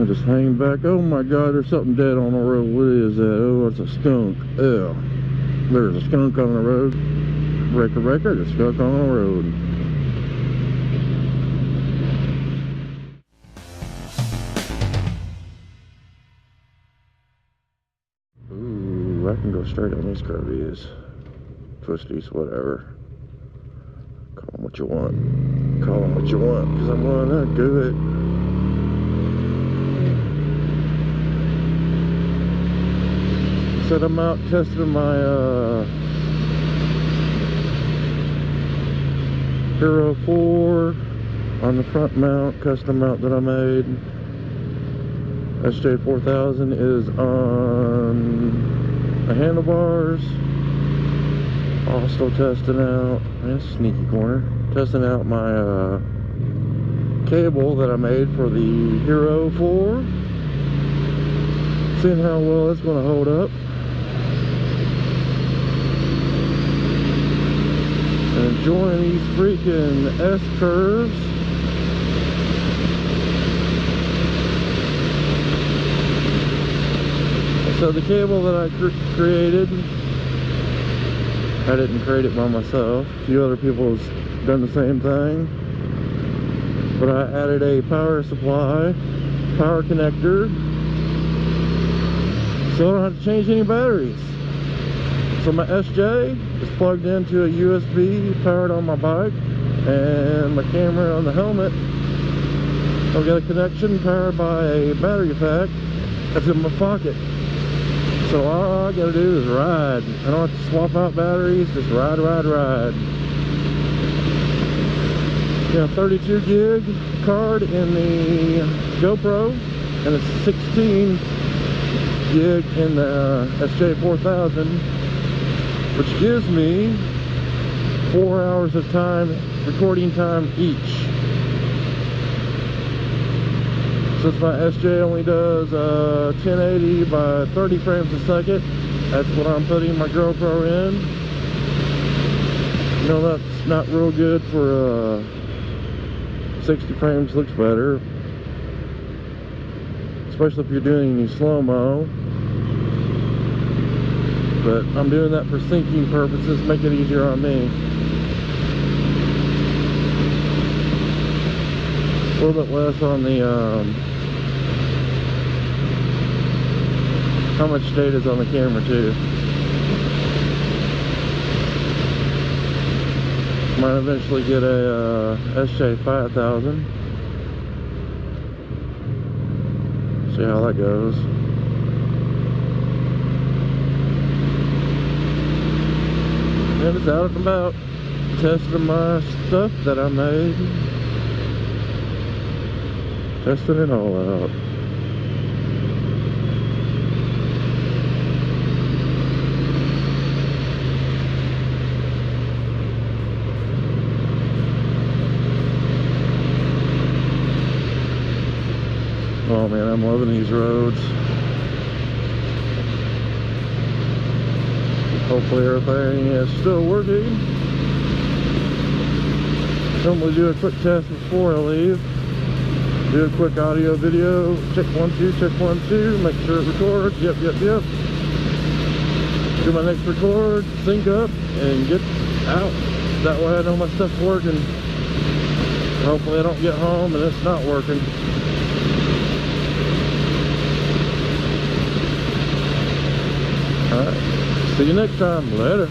just hang back. Oh my god, there's something dead on the road. What is that? Oh, it's a skunk. Ew. There's a skunk on the road. Record, a skunk on the road. Ooh, I can go straight on these curvies. Twisties, whatever. Call them what you want. Call them what you want, because I'm gonna do it. Said I'm out testing my Hero4 on the front mount, custom mount that I made. SJ4000 is on the handlebars. Also testing out, man, sneaky corner, testing out my cable that I made for the Hero4. Seeing how well it's going to hold up. Enjoying these freaking S-curves. So the cable that I created, I didn't create it by myself. A few other people have done the same thing. But I added a power supply, power connector, so I don't have to change any batteries. So my SJ is plugged into a USB powered on my bike, and my camera on the helmet, I've got a connection powered by a battery pack that's in my pocket. So all I gotta do is ride. I don't have to swap out batteries, just ride. Yeah, 32 gig card in the GoPro, and it's 16 gig in the SJ4000, which gives me 4 hours of time, recording time each. Since my SJ only does 1080 by 30 frames a second, that's what I'm putting my GoPro in. You know, that's not real good for 60 frames, looks better. Especially if you're doing any slow-mo. But I'm doing that for syncing purposes, make it easier on me. A little bit less on the how much data is on the camera too. Might eventually get a SJ5000. See how that goes. And it's out and about, testing my stuff that I made. Testing it all out. Oh man, I'm loving these roads. Hopefully everything is still working. Normally do a quick test before I leave. Do a quick audio video. Check 1 2, check 1 2. Make sure it records. Yep. Do my next record, sync up, and get out. That way I know my stuff's working. Hopefully I don't get home and it's not working. Alright, see you next time. Later.